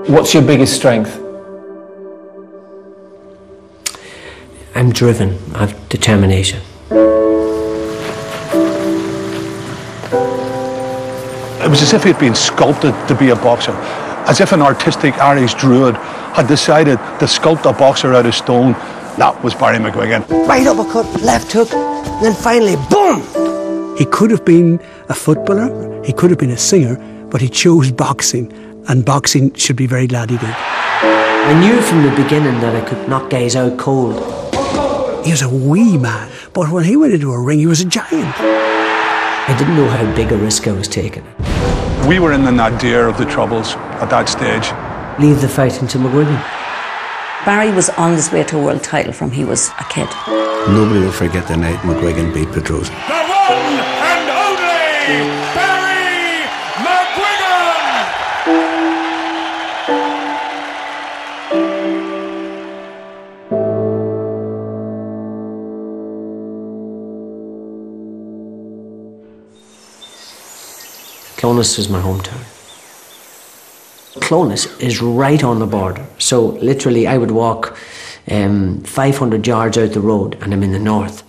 What's your biggest strength? I'm driven. I have determination. It was as if he'd been sculpted to be a boxer, as if an artistic Irish druid had decided to sculpt a boxer out of stone. That was Barry McGuigan. Right uppercut, left hook, and then finally, boom! He could have been a footballer, he could have been a singer, but he chose boxing, and boxing should be very glad he did. I knew from the beginning that I could knock guys out cold. He was a wee man, but when he went into a ring, he was a giant. I didn't know how big a risk I was taking. We were in the nadir of the Troubles at that stage. Leave the fighting to McGuigan. Barry was on his way to a world title from he was a kid. Nobody will forget the night McGuigan beat Petrosian. The one and only Barry McGuigan! Clones was my hometown. Clones is right on the border. So literally I would walk 500 yards out the road and I'm in the north.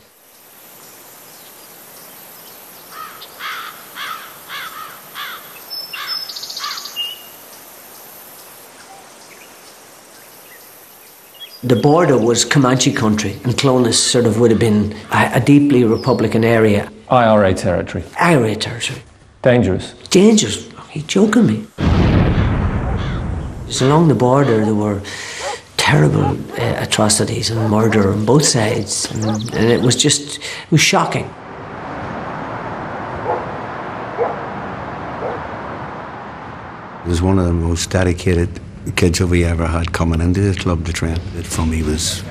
The border was Comanche country and Clones sort of would have been a deeply Republican area. IRA territory. IRA territory. Dangerous. Dangerous? Are you joking me? Just along the border there were terrible atrocities and murder on both sides, and it was shocking. He was one of the most dedicated kids that we ever had coming into the club to train from he was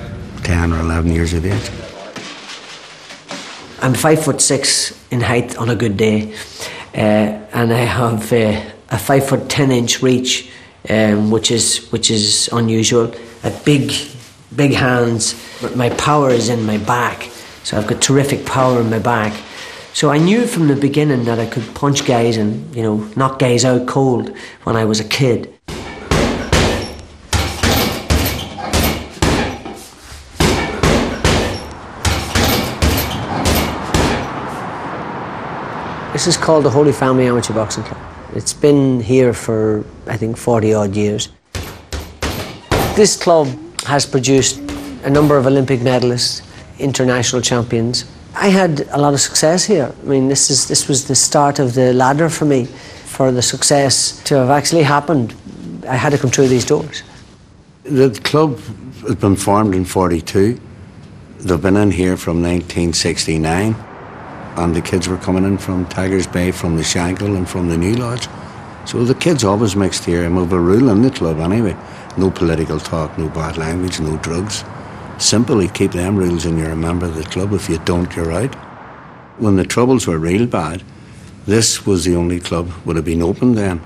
10 or 11 years of age. I'm 5'6" in height on a good day, and I have a 5'10" reach, which is unusual. I have big hands. My power is in my back, so I've got terrific power in my back. So I knew from the beginning that I could punch guys and knock guys out cold when I was a kid. This is called the Holy Family Amateur Boxing Club. It's been here for, I think, 40-odd years. This club has produced a number of Olympic medalists, international champions. I had a lot of success here. I mean, this was the start of the ladder for me. For the success to have actually happened, I had to come through these doors. The club has been formed in 42. They've been in here from 1969. And the kids were coming in from Tigers Bay, from the Shankill and from the New Lodge. So the kids always mixed here, and we have a rule in the club anyway. No political talk, no bad language, no drugs. Simply keep them rules and you're a member of the club. If you don't, you're out. When the Troubles were real bad, this was the only club would have been open then.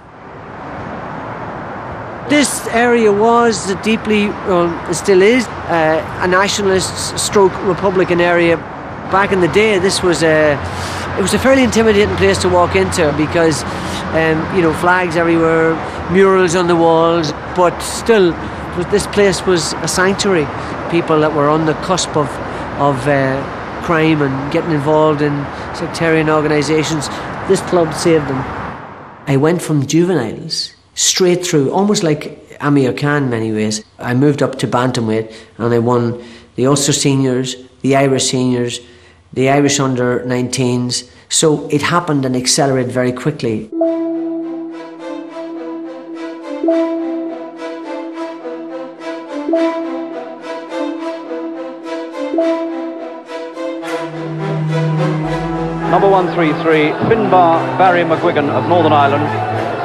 This area was deeply, it still is, a nationalist stroke Republican area. Back in the day, it was a fairly intimidating place to walk into because, flags everywhere, murals on the walls, but still, this place was a sanctuary. People that were on the cusp of crime and getting involved in sectarian organisations, this club saved them. I went from juveniles straight through, almost like Amir Khan in many ways. I moved up to bantamweight and I won the Ulster Seniors, the Irish Seniors, the Irish under-19s. So it happened and accelerated very quickly. Number 133, Finbar Barry McGuigan of Northern Ireland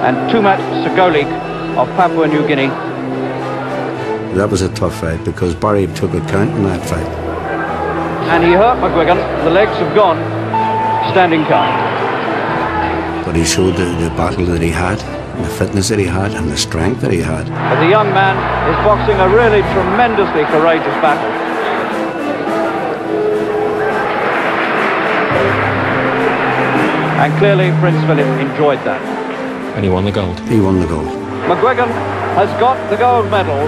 and Tumat Segolik of Papua New Guinea. That was a tough fight because Barry took a count in that fight. And he hurt McGuigan. The legs have gone. Standing count. But he showed the battle that he had, and the fitness that he had, and the strength that he had. As a young man is boxing a really tremendously courageous battle. And clearly Prince Philip enjoyed that. And he won the gold. He won the gold. McGuigan has got the gold medal.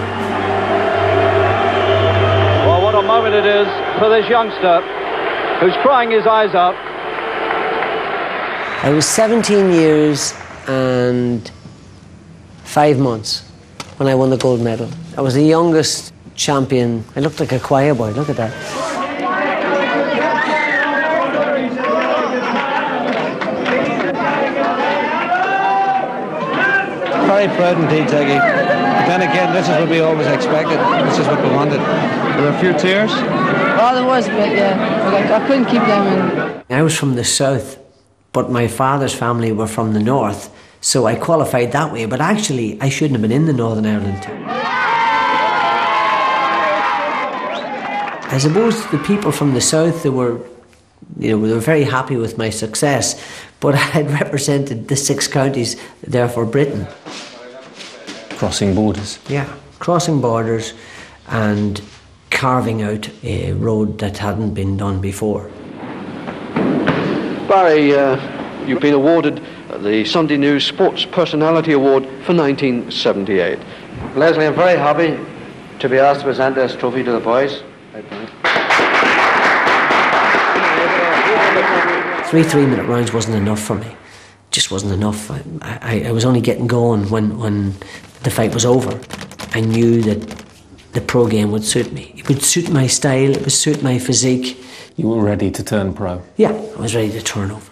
Well, what a moment it is for this youngster who's crying his eyes out. I was 17 years and 5 months when I won the gold medal. I was the youngest champion. I looked like a choir boy, look at that. Very proud indeed, Ziggy. But then again, this is what we always expected. This is what we wanted. There were a few tears? Oh, there was a bit, yeah. But I couldn't keep them in. I was from the south, but my father's family were from the north, so I qualified that way. But actually, I shouldn't have been in the Northern Ireland team. I suppose the people from the south, they were very happy with my success, but I had represented the 6 counties, therefore Britain. Crossing borders. Yeah, crossing borders and carving out a road that hadn't been done before. Barry, you've been awarded the Sunday News Sports Personality Award for 1978. Leslie, I'm very happy to be asked to present this trophy to the boys. 3 3-minute rounds wasn't enough for me. Just wasn't enough. I was only getting going when the fight was over. I knew that the pro game would suit me. It would suit my style, it would suit my physique. You were ready to turn pro? Yeah, I was ready to turn over.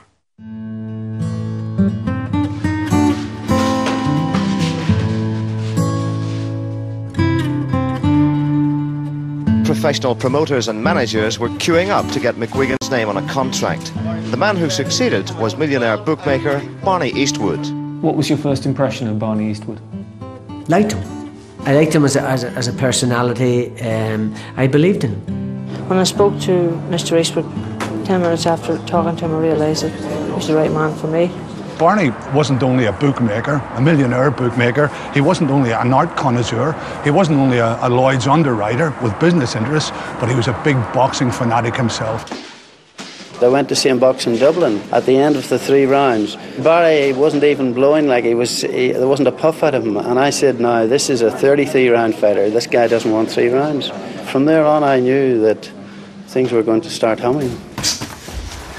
Professional promoters and managers were queuing up to get McGuigan's name on a contract. The man who succeeded was millionaire bookmaker Barney Eastwood. What was your first impression of Barney Eastwood? Liked him. I liked him as a personality. I believed in him. When I spoke to Mr. Eastwood 10 minutes after talking to him, I realised that he was the right man for me. Barney wasn't only a bookmaker, a millionaire bookmaker. He wasn't only an art connoisseur. He wasn't only a Lloyd's underwriter with business interests, but he was a big boxing fanatic himself. I went to see him box in Dublin at the end of the 3 rounds. Barry wasn't even blowing, like there wasn't a puff at him. And I said, no, this is a 33-round fighter. This guy doesn't want 3 rounds. From there on, I knew that things were going to start humming.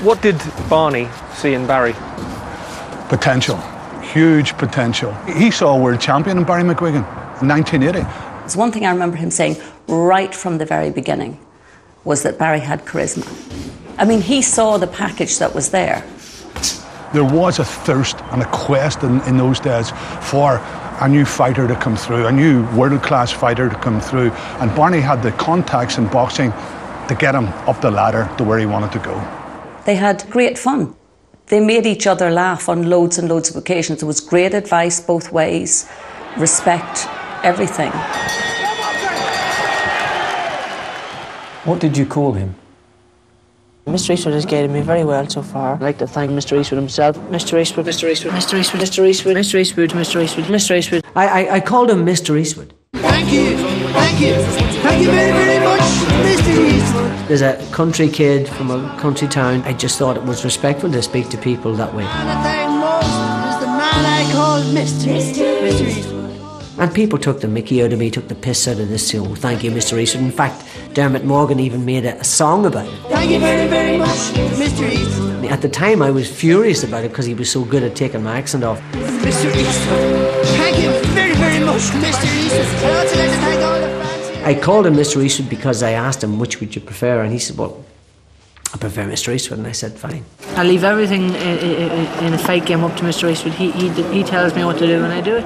What did Barney see in Barry? Potential, huge potential. He saw a world champion in Barry McGuigan in 1980. There's one thing I remember him saying right from the very beginning was that Barry had charisma. I mean, he saw the package that was there. There was a thirst and a quest in those days for a new fighter to come through, a new world-class fighter to come through. And Barney had the contacts in boxing to get him up the ladder to where he wanted to go. They had great fun. They made each other laugh on loads and loads of occasions. There was great advice both ways, respect, everything. What did you call him? Mr. Eastwood has guided me very well so far. I'd like to thank Mr. Eastwood himself. Mr. Eastwood, Mr. Eastwood, Mr. Eastwood, Mr. Eastwood, Mr. Eastwood, Mr. Eastwood, Mr. Eastwood. I called him Mr. Eastwood. Thank you. Thank you. Thank you very, very much, Mr. Eastwood. As a country kid from a country town, I just thought it was respectful to speak to people that way. The man I thank most is the man I call Mr. Eastwood. And people took the mickey out of me, took the piss out of this, thank you, Mr. Eastwood. In fact, Dermot Morgan even made a song about it. Thank you very, very much, Mr. Eastwood. At the time, I was furious about it because he was so good at taking my accent off. Mr. Eastwood, thank you very, very much, Mr. Eastwood. I'd also like to thank all the fans here. I called him Mr. Eastwood because I asked him, which would you prefer? And he said, well, I prefer Mr. Eastwood. And I said, fine. I leave everything in a fight game up to Mr. Eastwood. He tells me what to do and I do it.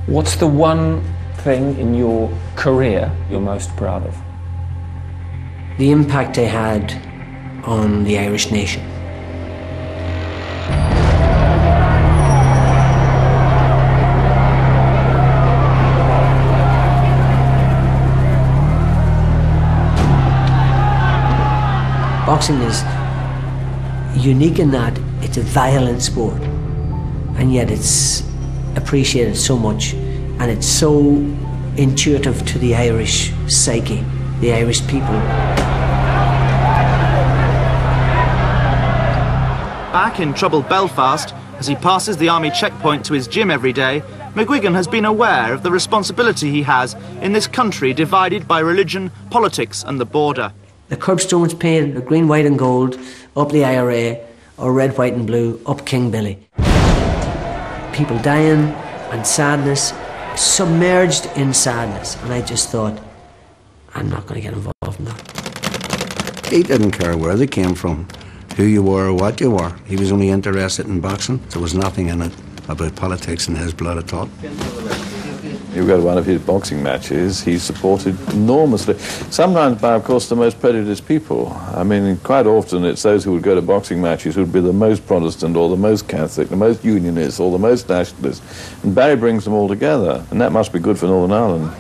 What's the one thing in your career you're most proud of? The impact I had on the Irish nation. Boxing is unique in that it's a violent sport, and yet it's appreciated so much, and it's so intuitive to the Irish psyche, the Irish people. Back in troubled Belfast, As he passes the army checkpoint to his gym every day, McGuigan has been aware of the responsibility he has in this country divided by religion, politics and the border. The curbstones painted green, white and gold up the IRA, or red, white and blue up King Billy. People dying and sadness, submerged in sadness. And I just thought, I'm not going to get involved in that. He didn't care where they came from, who you were or what you were. He was only interested in boxing. There was nothing in it about politics in his blood at all. You go to one of his boxing matches, he's supported enormously. Sometimes by, of course, the most prejudiced people. I mean, quite often it's those who would go to boxing matches who would be the most Protestant or the most Catholic, the most Unionist or the most Nationalist. And Barry brings them all together, and that must be good for Northern Ireland.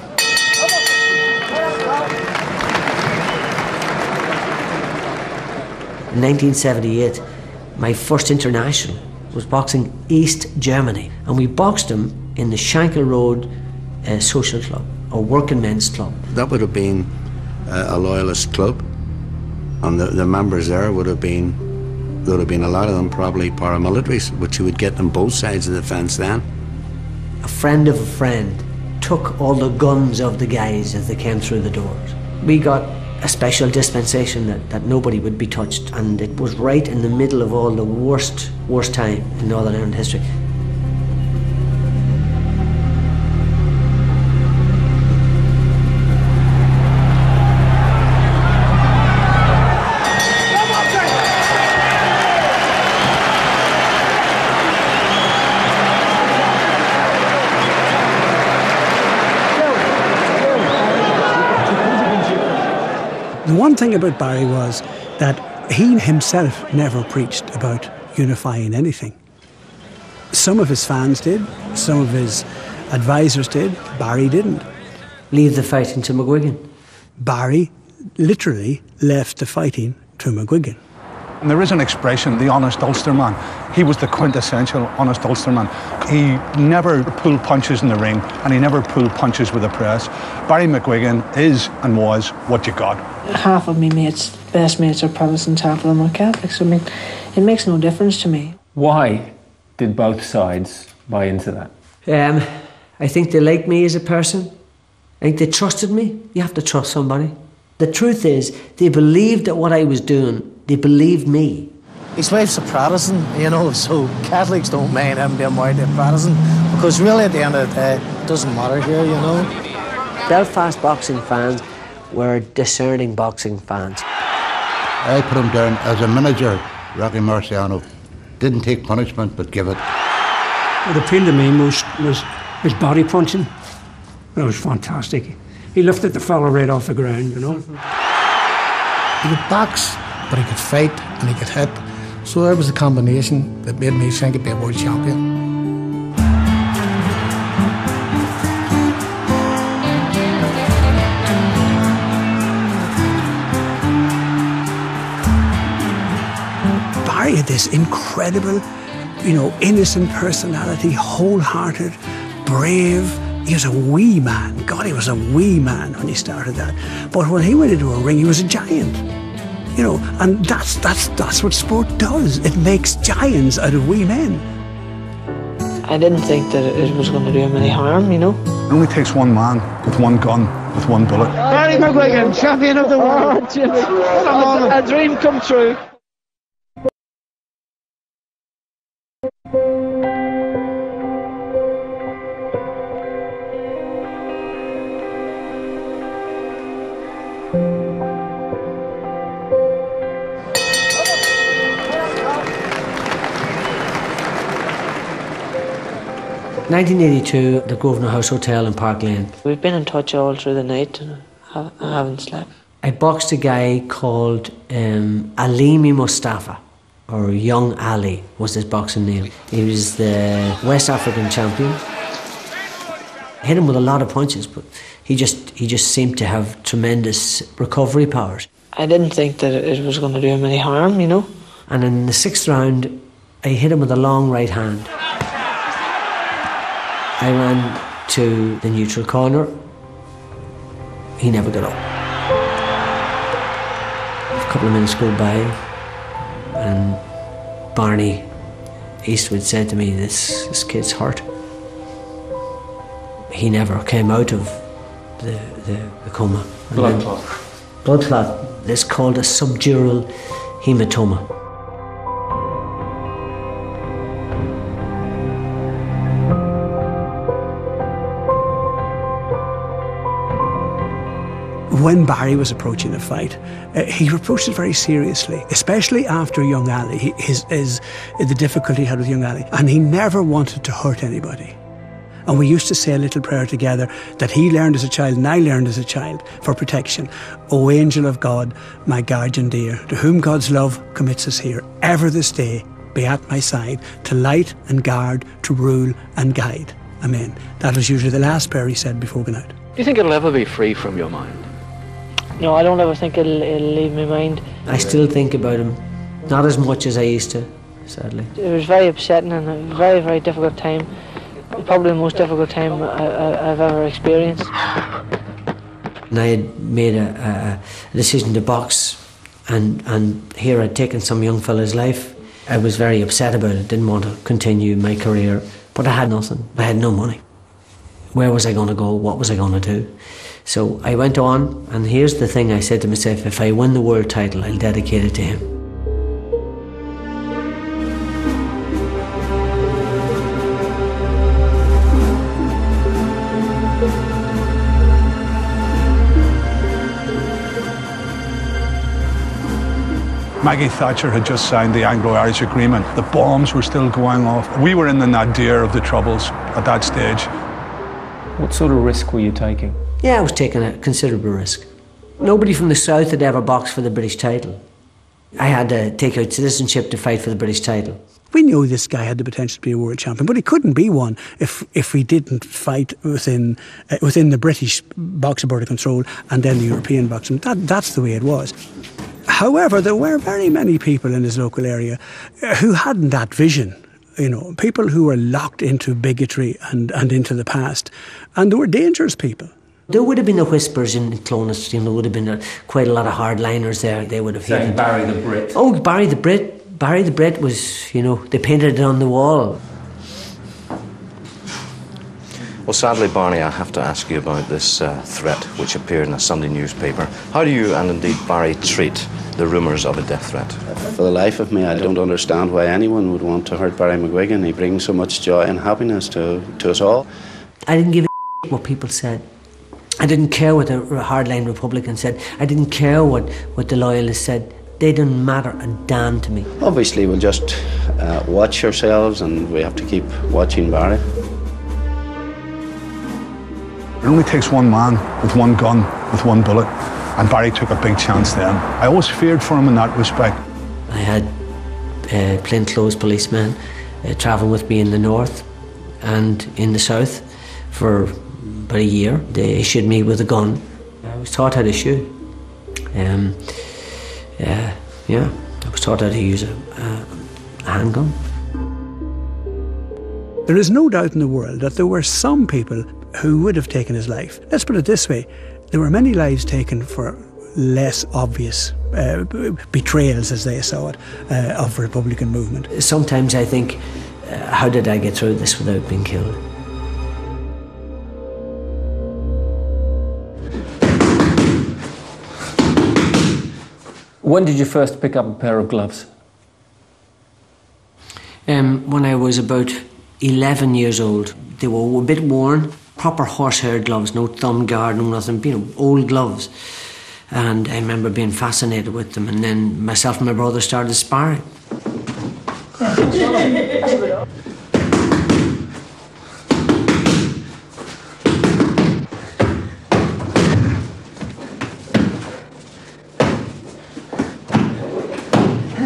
In 1978, my first international was boxing East Germany, and we boxed him in the Shankill Road Social Club, or Working Men's Club. That would have been a loyalist club, and the members there would have been a lot of them probably paramilitaries, which you would get on both sides of the fence then. A friend of a friend took all the guns of the guys as they came through the doors. We got a special dispensation that nobody would be touched, and it was right in the middle of all the worst time in Northern Ireland history. The one thing about Barry was that he himself never preached about unifying anything. Some of his fans did, some of his advisors did, Barry didn't. Leave the fighting to McGuigan. Barry literally left the fighting to McGuigan. And there is an expression, the honest Ulsterman. He was the quintessential honest Ulsterman. He never pulled punches in the ring, and he never pulled punches with the press. Barry McGuigan is and was what you got. Half of me mates, best mates, are Protestants, half of them are Catholics. I mean, it makes no difference to me. Why did both sides buy into that? I think they liked me as a person. I think they trusted me. You have to trust somebody. The truth is, they believed that what I was doing, they believed me. His wife's a Protestant, you know, so Catholics don't mind him being married to a Protestant, because really at the end of the day, it doesn't matter here, you know. Belfast boxing fans were discerning boxing fans. I put him down as a manager. Rocky Marciano didn't take punishment, but give it. What appealed to me most was his body punching. That was fantastic. He lifted the fella right off the ground, you know. He could box, but he could fight and he could hit. So there was a combination that made me think he'd be a world champion. Barry had this incredible, innocent personality, wholehearted, brave. He was a wee man. God, he was a wee man when he started that. But when he went into a ring, he was a giant. And that's what sport does. It makes giants out of wee men. I didn't think that it was going to do him any harm, It only takes one man with one gun, with one bullet. Barry McGuigan, champion of the world. Oh, Jimmy. A dream come true. In 1982, the Grosvenor House Hotel in Park Lane. We've been in touch all through the night and I haven't slept. I boxed a guy called Alimi Mustafa, or Young Ali was his boxing name. He was the West African champion. I hit him with a lot of punches, but he just seemed to have tremendous recovery powers. I didn't think that it was going to do him any harm, And in the 6th round, I hit him with a long right hand. I ran to the neutral corner. He never got up. A couple of minutes go by, and Barney Eastwood said to me, this kid's hurt. He never came out of the coma. Blood clot. Blood clot. It's called a subdural hematoma. When Barry was approaching the fight, he approached it very seriously, especially after young Ali, the difficulty he had with young Ali. And he never wanted to hurt anybody. And we used to say a little prayer together that he learned as a child and I learned as a child for protection. O angel of God, my guardian dear, to whom God's love commits us here, ever this day be at my side, to light and guard, to rule and guide. Amen. That was usually the last prayer he said before going out. Do you think it'll ever be free from your mind? No, I don't ever think it'll leave my mind. I still think about him, not as much as I used to, sadly. It was very upsetting and a very, very difficult time. Probably the most difficult time I've ever experienced. And I had made a decision to box, and here I'd taken some young fella's life. I was very upset about it, didn't want to continue my career, but I had nothing. I had no money. Where was I going to go? What was I going to do? So I went on, and here's the thing I said to myself: if I win the world title, I'll dedicate it to him. Maggie Thatcher had just signed the Anglo-Irish Agreement. The bombs were still going off. We were in the nadir of the Troubles at that stage. What sort of risk were you taking? Yeah, I was taking a considerable risk. Nobody from the South had ever boxed for the British title. I had to take out citizenship to fight for the British title. We knew this guy had the potential to be a world champion, but he couldn't be one if he didn't fight within the British boxing board of control and then the European boxing. That's the way it was. However, there were very many people in his local area who hadn't that vision. You know, people who were locked into bigotry and into the past, and they were dangerous people. There would have been the whispers in Clones, there would have been quite a lot of hardliners there. They would have saying Barry the Brit. Oh, Barry the Brit. Barry the Brit was, they painted it on the wall. Well, sadly, Barney, I have to ask you about this threat which appeared in a Sunday newspaper. How do you, and indeed Barry, treat the rumours of a death threat? For the life of me, I don't understand why anyone would want to hurt Barry McGuigan. He brings so much joy and happiness to us all. I didn't give a what people said. I didn't care what the hardline Republicans said. I didn't care what the loyalists said. They didn't matter a damn to me. Obviously, we'll just watch ourselves, and we have to keep watching Barry. It only takes one man with one gun, with one bullet, and Barry took a big chance then. I always feared for him in that respect. I had plainclothes policemen travelling with me in the north and in the south for about a year. They issued me with a gun. I was taught how to shoot. I was taught how to use a handgun. There is no doubt in the world that there were some people who would have taken his life. Let's put it this way, there were many lives taken for less obvious betrayals, as they saw it, of the Republican movement. Sometimes I think, how did I get through this without being killed? When did you first pick up a pair of gloves? When I was about 11 years old. They were a bit worn, proper horsehair gloves, no thumb guard, no nothing, old gloves. And I remember being fascinated with them, and then myself and my brother started sparring.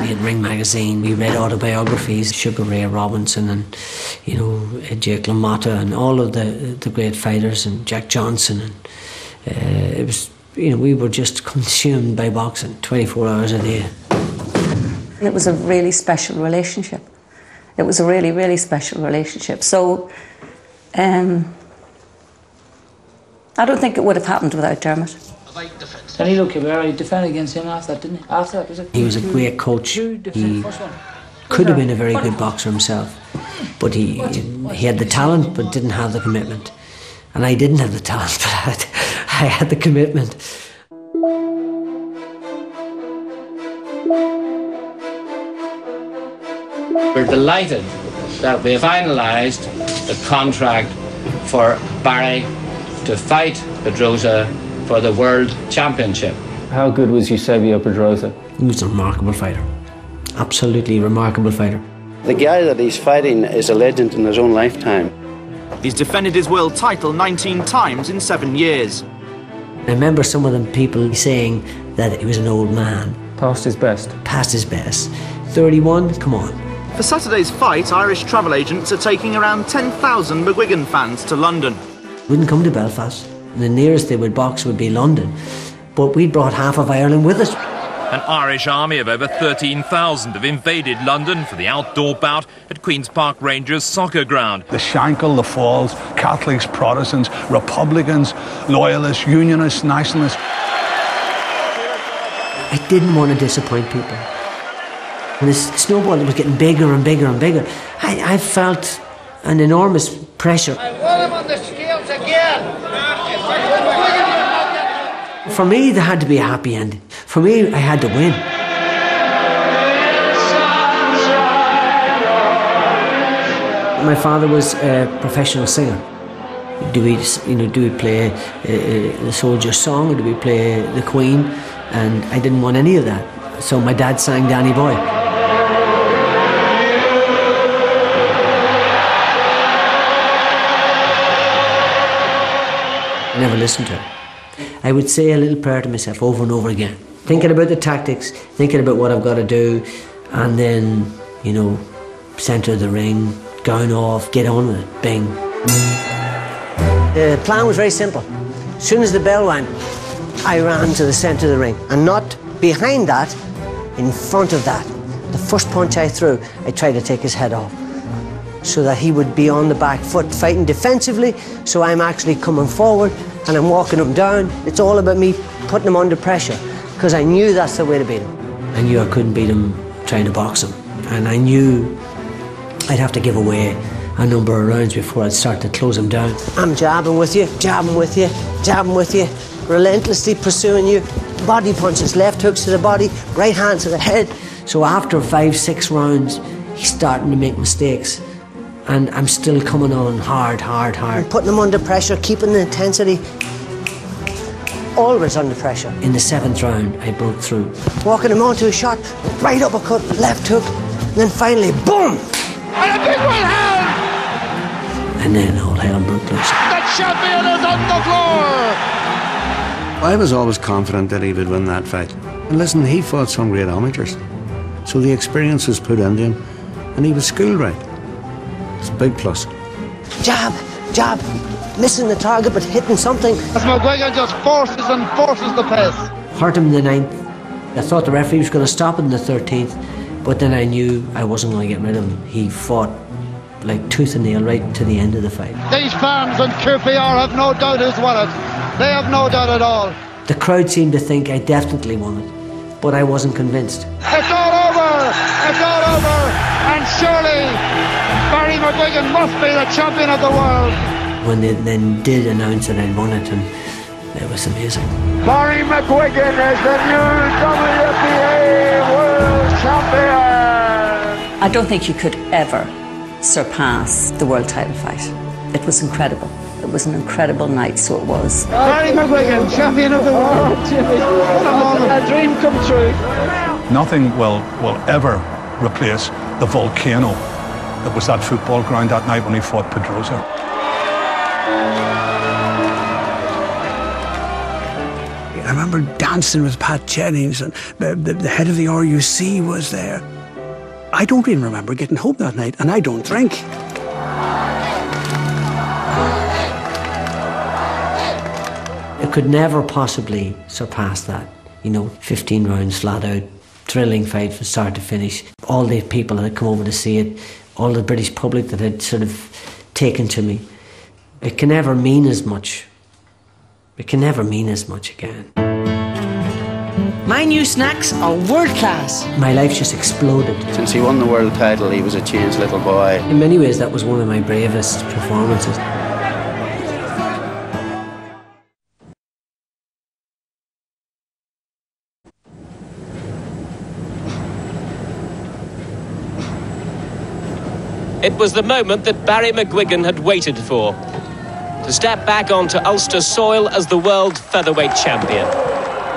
We had Ring magazine, we read autobiographies, Sugar Ray Robinson and, Jake LaMotta and all of the great fighters, and Jack Johnson. And it was, we were just consumed by boxing 24 hours a day. It was a really special relationship. It was a really, really special relationship. So, I don't think it would have happened without Dermot. And he looked very defended against him after that, didn't he? After that, was it? He was a great coach. He could have been a very good boxer himself, but he had the talent but didn't have the commitment. And I didn't have the talent, but I had the commitment. We're delighted that we finalised the contract for Barry to fight Pedrosa for the World Championship. How good was Eusebio Pedrosa? He was a remarkable fighter. Absolutely remarkable fighter. The guy that he's fighting is a legend in his own lifetime. He's defended his world title 19 times in 7 years. I remember some of the people saying that he was an old man. Past his best. Past his best. 31, come on. For Saturday's fight, Irish travel agents are taking around 10,000 McGuigan fans to London. Wouldn't come to Belfast. The nearest they would box would be London. But we brought half of Ireland with us. An Irish army of over 13,000 have invaded London for the outdoor bout at Queen's Park Rangers soccer ground. The Shankill, the Falls, Catholics, Protestants, Republicans, Loyalists, Unionists, Nationalists. I didn't want to disappoint people. When the snowball was getting bigger and bigger and bigger, I felt an enormous pressure. I want him on the scales again. For me, there had to be a happy ending. For me, I had to win. My father was a professional singer. Do we play the Soldier's Song, or do we play the Queen? And I didn't want any of that. So my dad sang Danny Boy. I never listened to it. I would say a little prayer to myself over and over again, thinking about the tactics, thinking about what I've got to do, and then, centre of the ring, gown off, get on with it, bing. The plan was very simple. As soon as the bell rang, I ran to the centre of the ring, and not behind that, in front of that. The first punch I threw, I tried to take his head off, so that he would be on the back foot fighting defensively, so I'm actually coming forward and I'm walking him down. It's all about me putting him under pressure, because I knew that's the way to beat him. I knew I couldn't beat him trying to box him, and I knew I'd have to give away a number of rounds before I'd start to close him down. I'm jabbing with you, jabbing with you, jabbing with you, relentlessly pursuing you, body punches, left hooks to the body, right hand to the head. So after 5-6 rounds, he's starting to make mistakes. And I'm still coming on hard. I'm putting him under pressure, keeping the intensity. Always under pressure. In the 7th round, I broke through. Walking him onto a shot, right uppercut, left hook, and then finally, boom! And a big one, hell! And then all hell broke loose. The champion is on the floor! I was always confident that he would win that fight. And listen, he fought some great amateurs. So the experience was put into him, and he was schooled right. It's a big plus. Jab, missing the target but hitting something. As McGuigan just forces the pace. Hurt him in the 9th. I thought the referee was going to stop it in the 13th, but then I knew I wasn't going to get rid of him. He fought like tooth and nail right to the end of the fight. These fans in QPR have no doubt who's won it. They have no doubt at all. The crowd seemed to think I definitely won it, but I wasn't convinced. It's all over! It's all over! And surely Barry McGuigan must be the champion of the world! When they then did announce that I'd won it, and it was amazing. Barry McGuigan is the new WFPA World Champion! I don't think you could ever surpass the world title fight. It was incredible. It was an incredible night, so it was. Barry McGuigan, champion of the world! A dream come true. Nothing will ever replace the volcano that was that football ground that night when he fought Pedrosa. I remember dancing with Pat Jennings, and the head of the RUC was there. I don't even remember getting home that night, and I don't drink. It could never possibly surpass that. 15 rounds flat out, thrilling fight from start to finish. All the people that had come over to see it, all the British public that had sort of taken to me. It can never mean as much. It can never mean as much again. My new snacks are world class. My life just exploded. Since he won the world title, he was a changed little boy. In many ways, that was one of my bravest performances. It was the moment that Barry McGuigan had waited for. To step back onto Ulster soil as the world featherweight champion.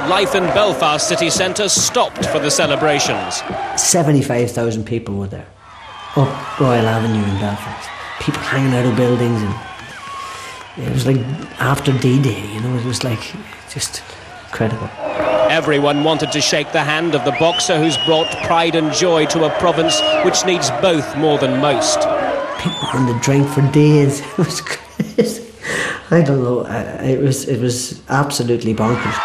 Life in Belfast city centre stopped for the celebrations. 75,000 people were there, up Royal Avenue in Belfast. People hanging out of buildings, and it was like after D-Day, you know, it was like just incredible. Everyone wanted to shake the hand of the boxer who's brought pride and joy to a province which needs both more than most. People were on the drink for days. It was crazy. I don't know, it was absolutely bonkers.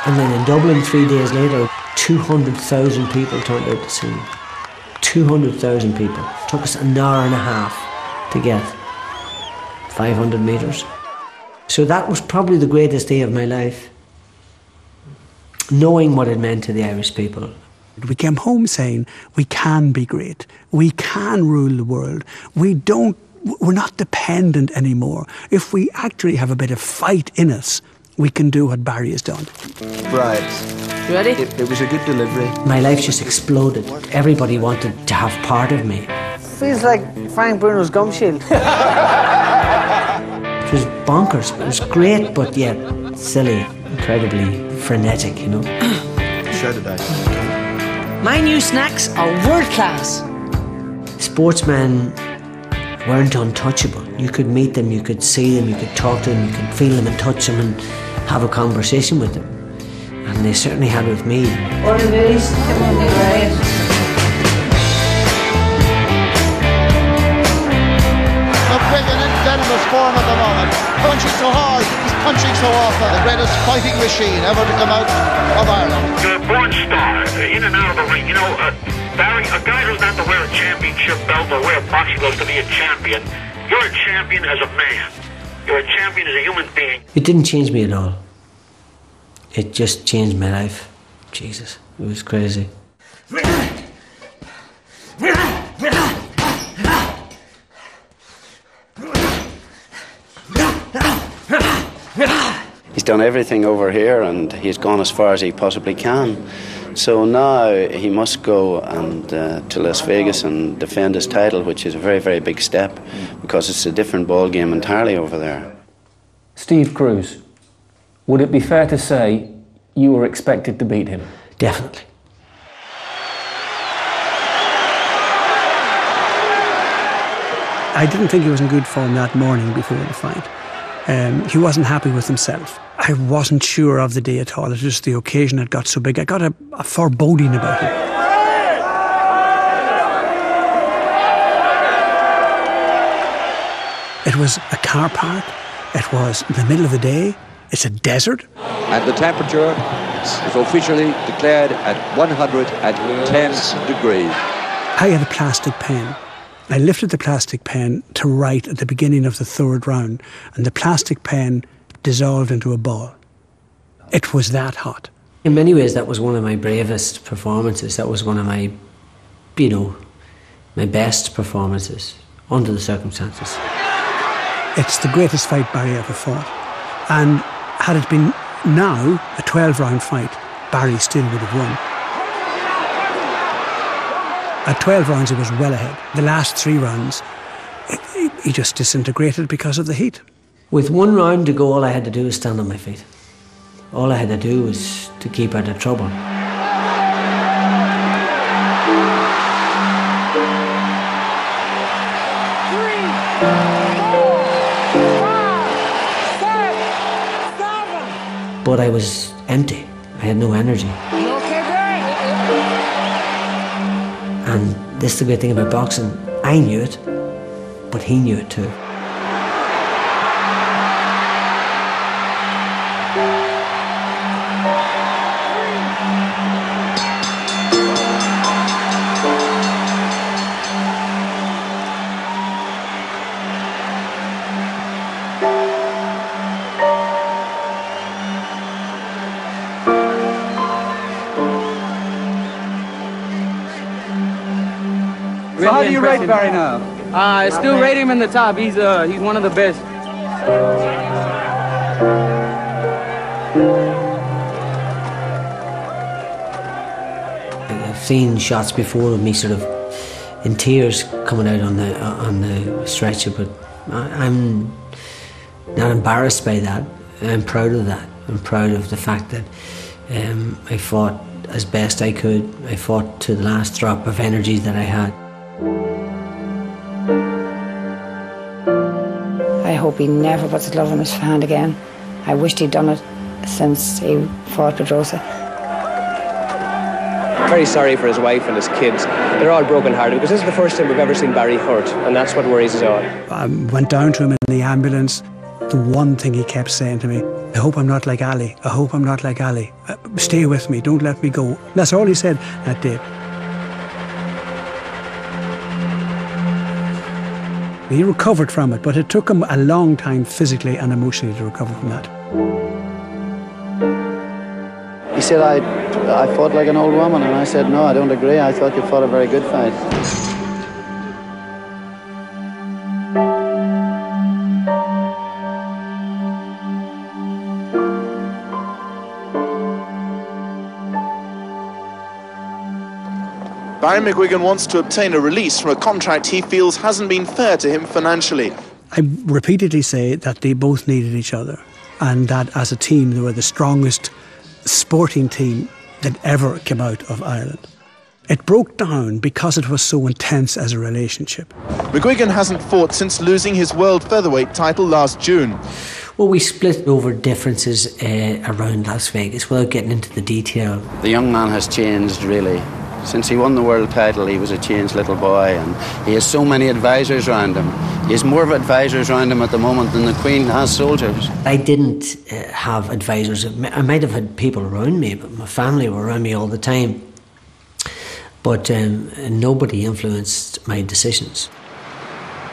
And then in Dublin 3 days later, 200,000 people turned out to see me. 200,000 people. It took us an hour and a half to get 500 metres. So that was probably the greatest day of my life. Knowing what it meant to the Irish people. We came home saying, we can be great. We can rule the world. We're not dependent anymore. If we actually have a bit of fight in us, we can do what Barry has done. Right. You ready? It was a good delivery. My life just exploded. Everybody wanted to have part of me. Feels like Frank Bruno's gum shield. It was bonkers. It was great, but yet silly, incredibly frenetic, you know. So did I. My new snacks are world class. Sportsmen weren't untouchable. You could meet them, you could see them, you could talk to them, you could feel them and touch them and have a conversation with them. And they certainly had with me. Morning, ladies. Come on, get right. McGuigan in venomous form at the moment. Punching so hard, he's punching so often. The greatest fighting machine ever to come out of Ireland. You're a born star, in and out of the ring. You know, Barry, a guy doesn't have to wear a championship belt or wear boxing gloves to be a champion. You're a champion as a man. You're a champion as a human being. It didn't change me at all. It just changed my life. Jesus, it was crazy. He's done everything over here and he's gone as far as he possibly can. So now he must go and to Las Vegas and defend his title, which is a very, very big step because it's a different ball game entirely over there. Steve Cruz, would it be fair to say you were expected to beat him? Definitely. I didn't think he was in good form that morning before the fight. He wasn't happy with himself. I wasn't sure of the day at all. It was just the occasion had got so big. I got a foreboding about it. It was a car park. It was in the middle of the day. It's a desert. And the temperature is officially declared at 110 degrees. I had a plastic pen. I lifted the plastic pen to write at the beginning of the third round, and the plastic pen dissolved into a ball. It was that hot. In many ways, that was one of my bravest performances. That was one of my, you know, my best performances under the circumstances. It's the greatest fight Barry ever fought. And had it been now, a 12-round fight, Barry still would have won. At 12 rounds, he was well ahead. The last 3 rounds, he just disintegrated because of the heat. With 1 round to go, all I had to do was stand on my feet. All I had to do was to keep out of trouble. But I was empty. I had no energy. And this is the great thing about boxing. I knew it, but he knew it too. So how do you rate Barry now? I still rate him in the top. He's one of the best. I've seen shots before of me sort of in tears coming out on the stretcher, but I'm not embarrassed by that. I'm proud of that. I'm proud of the fact that I fought as best I could. I fought to the last drop of energy that I had. I hope he never puts a glove in his hand again. I wished he'd done it since he fought with Rosa. Very sorry for his wife and his kids. They're all broken-hearted because this is the first time we've ever seen Barry hurt, and that's what worries us all. I went down to him in the ambulance. The one thing he kept saying to me, I hope I'm not like Ali. I hope I'm not like Ali. Stay with me. Don't let me go. That's all he said that day. He recovered from it, but it took him a long time physically and emotionally to recover from that. He said, I fought like an old woman, and I said, no, I don't agree. I thought you fought a very good fight. Barry McGuigan wants to obtain a release from a contract he feels hasn't been fair to him financially. I repeatedly say that they both needed each other, and that as a team they were the strongest sporting team that ever came out of Ireland. It broke down because it was so intense as a relationship. McGuigan hasn't fought since losing his world featherweight title last June. Well, we split over differences around Las Vegas without getting into the detail. The young man has changed, really. Since he won the world title, he was a changed little boy, and he has so many advisors around him. He has more advisors around him at the moment than the Queen has soldiers. I didn't have advisors. I might have had people around me, but my family were around me all the time. But nobody influenced my decisions.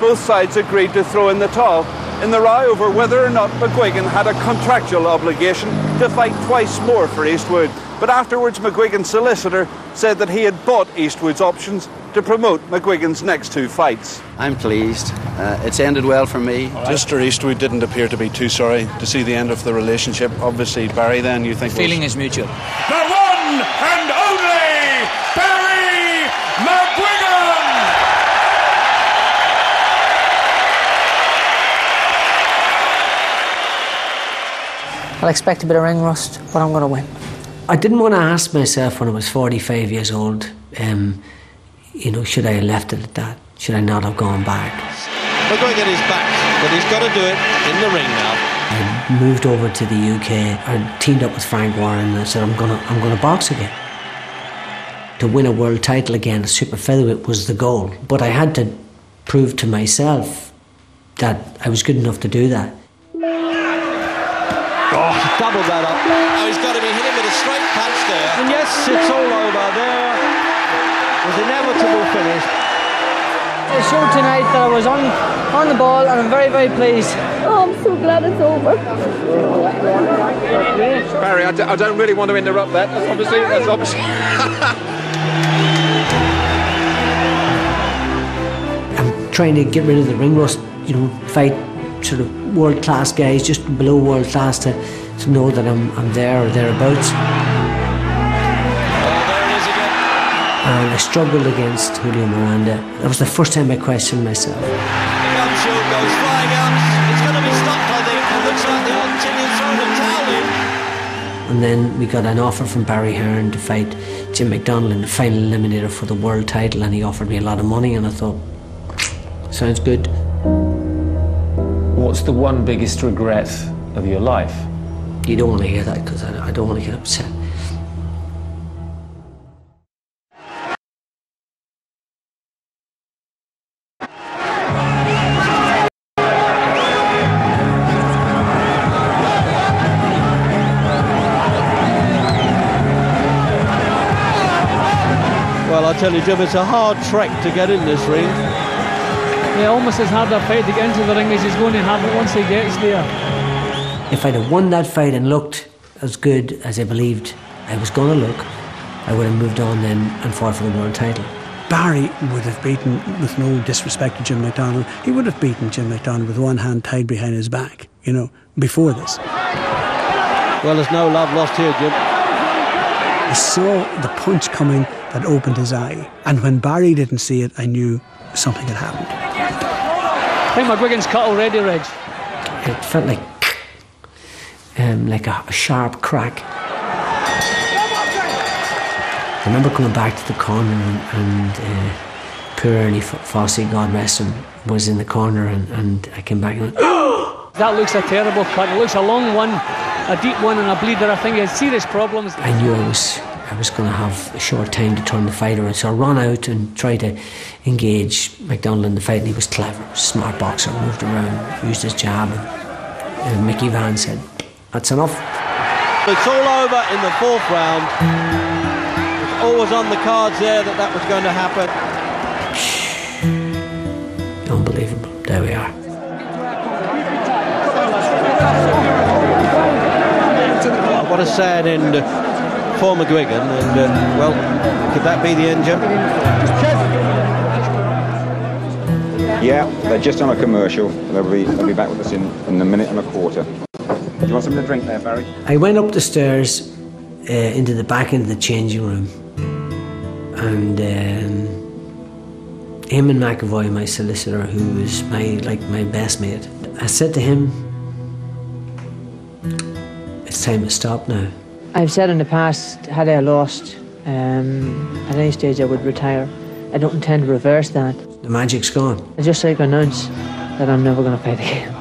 Both sides agreed to throw in the towel in the row over whether or not McGuigan had a contractual obligation to fight twice more for Eastwood. But afterwards, McGuigan's solicitor said that he had bought Eastwood's options to promote McGuigan's next two fights. I'm pleased. It's ended well for me. Mr. Eastwood didn't appear to be too sorry to see the end of the relationship. Obviously, Barry, then, you think... The feeling is mutual. The one and only Barry McGuigan! I'll expect a bit of ring rust, but I'm going to win. I didn't want to ask myself when I was 45 years old, should I have left it at that? Should I not have gone back? McGuigan is back, but he's got to do it in the ring now. I moved over to the UK. I teamed up with Frank Warren and I said, I'm gonna box again. To win a world title again, super featherweight, was the goal. But I had to prove to myself that I was good enough to do that. Oh, doubled that up. Oh, he's got to be hitting with a straight punch there. And yes, it's all over there. It was an inevitable finish. It showed tonight that I was on the ball, and I'm very, very pleased. Oh, I'm so glad it's over. Barry, I don't really want to interrupt that. That's obviously. I'm trying to get rid of the ring rust, fight sort of world-class guys, just below world-class, to know that I'm there or thereabouts. And I struggled against Julio Miranda. That was the first time I questioned myself. The gun shield goes flying out. It's going to be stopped, I think. It looks like the Argentinian's throwing a towel in. And then we got an offer from Barry Hearn to fight Jim McDonnell in the final eliminator for the world title, and he offered me a lot of money, and I thought, sounds good. What's the one biggest regret of your life? You don't want to hear that, because I don't want to get upset. Well, I tell you, Jim, it's a hard trek to get in this ring. Yeah, almost as hard a fight to get into the ring as he's going to have it once he gets there. If I'd have won that fight and looked as good as I believed I was going to look, I would have moved on then and fought for the world title. Barry would have beaten, with no disrespect to Jim McDonald, he would have beaten Jim McDonald with one hand tied behind his back, you know, before this. Well, there's no love lost here, Jim. I saw the punch coming that opened his eye, and when Barry didn't see it, I knew something had happened. I think McGuigan's cut already, Reg. It felt like a sharp crack. I remember coming back to the corner and poor Ernie Fossey, God rest him, was in the corner and I came back and went, oh! That looks a terrible cut. It looks a long one, a deep one and a bleeder. I think he had serious problems. I knew I was going to have a short time to turn the fight around, so I ran out and tried to engage McDonald in the fight, and he was clever, smart boxer, moved around, used his jab, and Mickey Van said, that's enough. It's all over in the fourth round. Always on the cards there that was going to happen. Unbelievable. There we are. What a sad end for McGuigan, and well, could that be the end, Jim? Yeah, they're just on a commercial. They'll be back with us in a minute and a quarter. Do you want something to drink there, Barry? I went up the stairs into the back into the changing room. And him and McAvoy, my solicitor, who was my best mate, I said to him, it's time to stop now. I've said in the past, had I lost, at any stage I would retire. I don't intend to reverse that. The magic's gone. I just like to announce that I'm never going to fight again.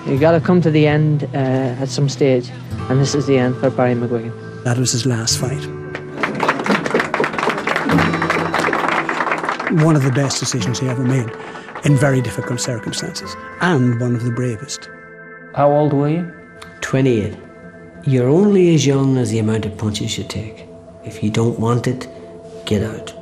You got to come to the end at some stage, and this is the end for Barry McGuigan. That was his last fight. One of the best decisions he ever made in very difficult circumstances, and one of the bravest. How old were you? 28. You're only as young as the amount of punches you take. If you don't want it, get out.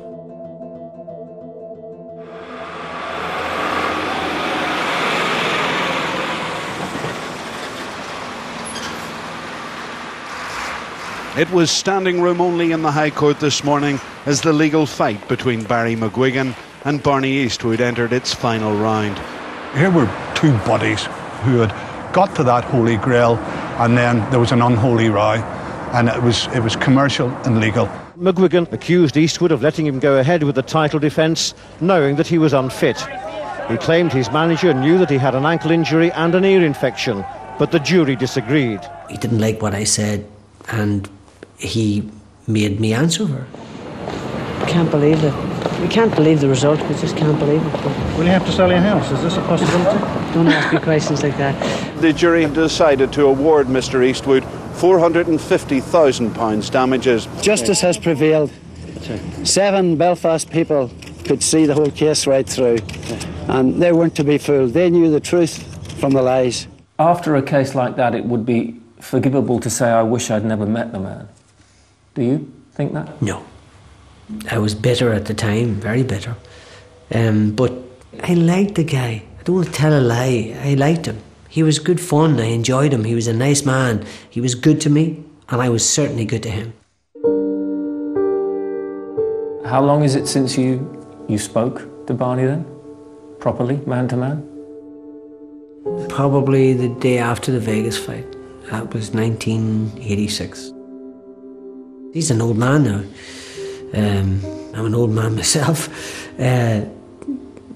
It was standing room only in the High Court this morning as the legal fight between Barry McGuigan and Barney Eastwood entered its final round. Here were two buddies who had got to that holy grail, and then there was an unholy row, and it was commercial and legal. McGuigan accused Eastwood of letting him go ahead with the title defence, knowing that he was unfit. He claimed his manager knew that he had an ankle injury and an ear infection, but the jury disagreed. He didn't like what I said, and he made me answer her. Can't believe it. We can't believe the result. We just can't believe it. Will you have to sell your house? Is this a possibility? Don't ask me questions like that. The jury decided to award Mr. Eastwood £450,000 damages. Justice has prevailed. 7 Belfast people could see the whole case right through, and they weren't to be fooled. They knew the truth from the lies. After a case like that, it would be forgivable to say, I wish I'd never met the man. Do you think that? No. I was bitter at the time, very bitter. But I liked the guy. I don't want to tell a lie. I liked him. He was good fun. I enjoyed him. He was a nice man. He was good to me, and I was certainly good to him. How long is it since you spoke to Barney then? Properly, man to man? Probably the day after the Vegas fight. That was 1986. He's an old man now. I'm an old man myself.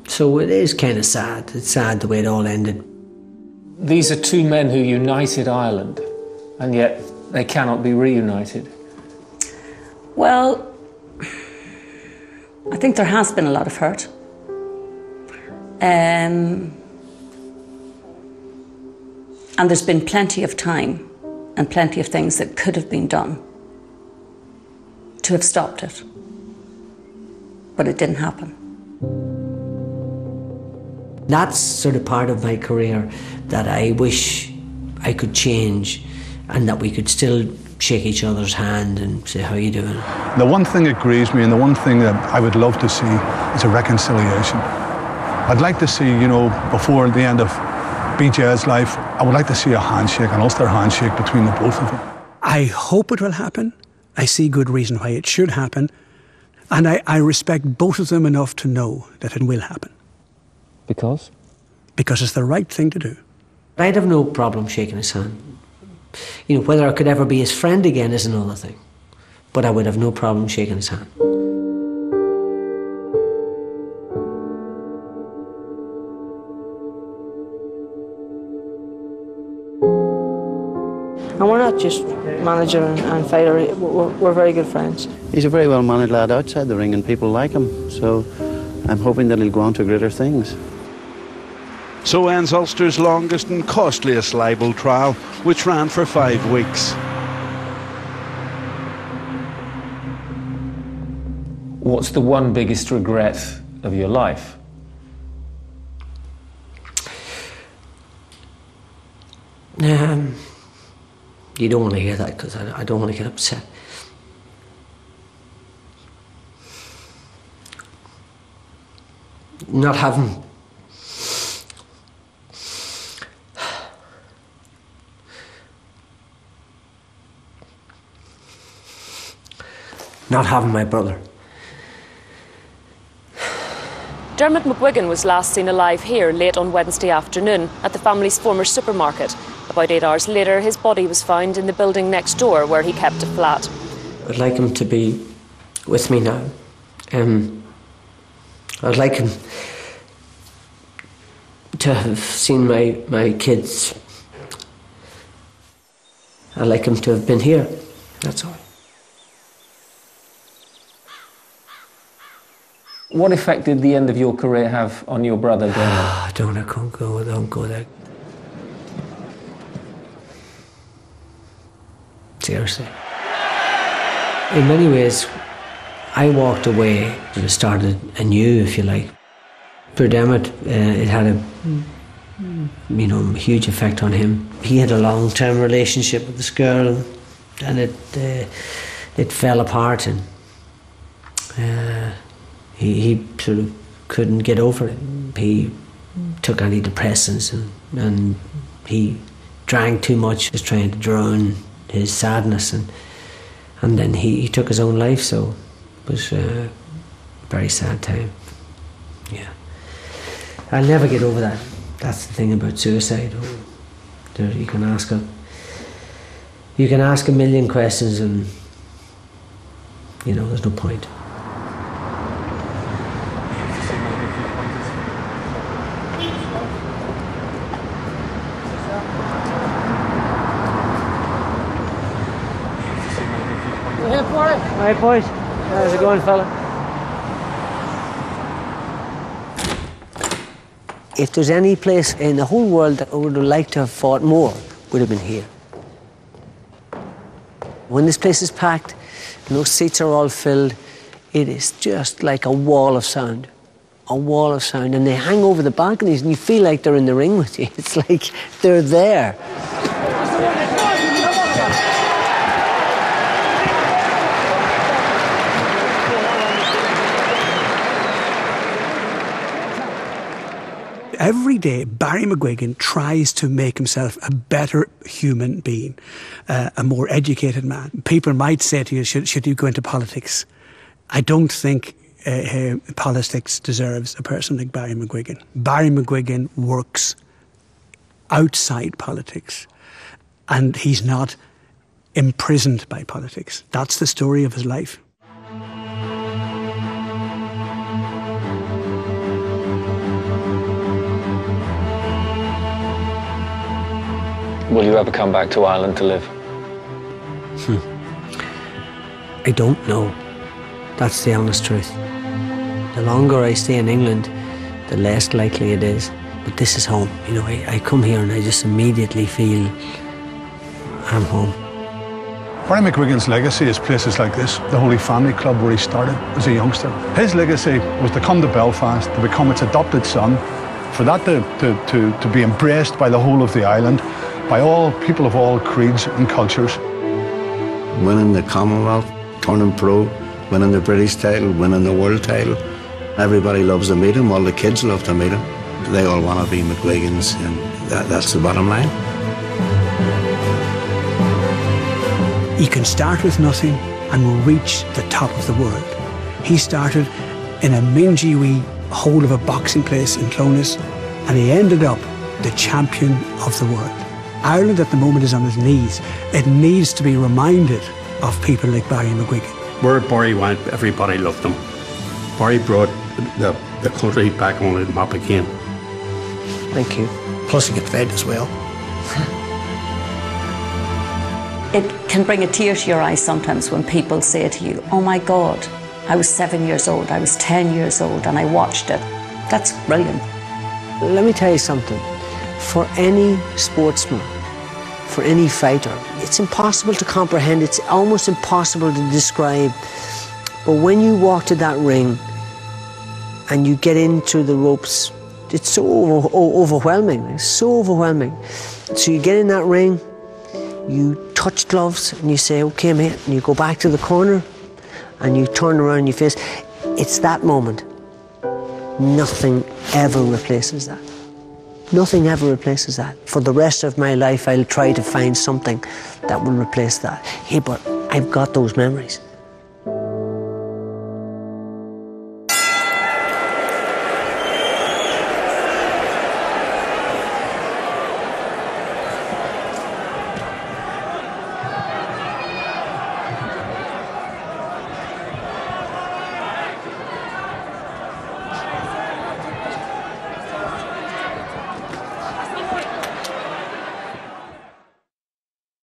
So it is kind of sad. It's sad the way it all ended. These are two men who united Ireland, and yet they cannot be reunited. Well, I think there has been a lot of hurt. And there's been plenty of time and plenty of things that could have been done to have stopped it. But it didn't happen. That's sort of part of my career that I wish I could change, and that we could still shake each other's hand and say, how are you doing? The one thing that grieves me, and the one thing that I would love to see, is a reconciliation. I'd like to see, you know, before the end of BJ's life, I would like to see a handshake, an Ulster handshake between the both of them. I hope it will happen. I see good reason why it should happen. And I respect both of them enough to know that it will happen. Because? Because it's the right thing to do. I'd have no problem shaking his hand. You know, whether I could ever be his friend again is another thing. But I would have no problem shaking his hand. And we're not just manager and fighter, we're very good friends. He's a very well-mannered lad outside the ring and people like him, so I'm hoping that he'll go on to greater things. So ends Ulster's longest and costliest libel trial, which ran for 5 weeks. What's the one biggest regret of your life? You don't want to hear that because I don't want to get upset. Not having my brother. Dermot McGuigan was last seen alive here late on Wednesday afternoon at the family's former supermarket. About 8 hours later, his body was found in the building next door where he kept a flat. I'd like him to be with me now. I'd like him to have seen my kids. I'd like him to have been here, that's all. What effect did the end of your career have on your brother, Dermot? Don't go there. Seriously. In many ways, I walked away and started anew, if you like. For Dermot, it had a huge effect on him. He had a long-term relationship with this girl, and it fell apart, and he sort of couldn't get over it. He took antidepressants and he drank too much, was trying to drown his sadness, and then he took his own life, so it was a very sad time. Yeah. I'll never get over that. That's the thing about suicide. You can ask a million questions and there's no point. Alright boys, how's it going, fella? If there's any place in the whole world that I would have liked to have fought more, would have been here. When this place is packed and those seats are all filled, it is just like a wall of sound. A wall of sound, and they hang over the balconies and you feel like they're in the ring with you. It's like they're there. Every day, Barry McGuigan tries to make himself a better human being, a more educated man. People might say to you, should you go into politics? I don't think politics deserves a person like Barry McGuigan. Barry McGuigan works outside politics, and he's not imprisoned by politics. That's the story of his life. Will you ever come back to Ireland to live? I don't know. That's the honest truth. The longer I stay in England, the less likely it is. But this is home. I come here and I just immediately feel I'm home. Barry McGuigan's legacy is places like this, the Holy Family Club where he started as a youngster. His legacy was to come to Belfast, to become its adopted son, for that to be embraced by the whole of the island, by all people of all creeds and cultures. Winning the Commonwealth, turning pro, winning the British title, winning the world title. Everybody loves to meet him, all the kids love to meet him. They all want to be McGuigans, and that's the bottom line. You can start with nothing and will reach the top of the world. He started in a mingy wee hole of a boxing place in Clones, and he ended up the champion of the world. Ireland at the moment is on its knees. It needs to be reminded of people like Barry McGuigan. Where Barry went, everybody loved him. Barry brought the country back on the map again. Thank you. Plus he got fed as well. It can bring a tear to your eye sometimes when people say to you, oh my God, I was 7 years old, I was 10 years old, and I watched it. That's brilliant. Let me tell you something. For any sportsman, for any fighter, it's impossible to comprehend, it's almost impossible to describe. But when you walk to that ring and you get into the ropes, it's so overwhelming, it's so overwhelming. So you get in that ring, you touch gloves and you say, okay mate, and you go back to the corner and you turn around your face. It's that moment. Nothing ever replaces that. Nothing ever replaces that. For the rest of my life, I'll try to find something that will replace that. Hey, but I've got those memories.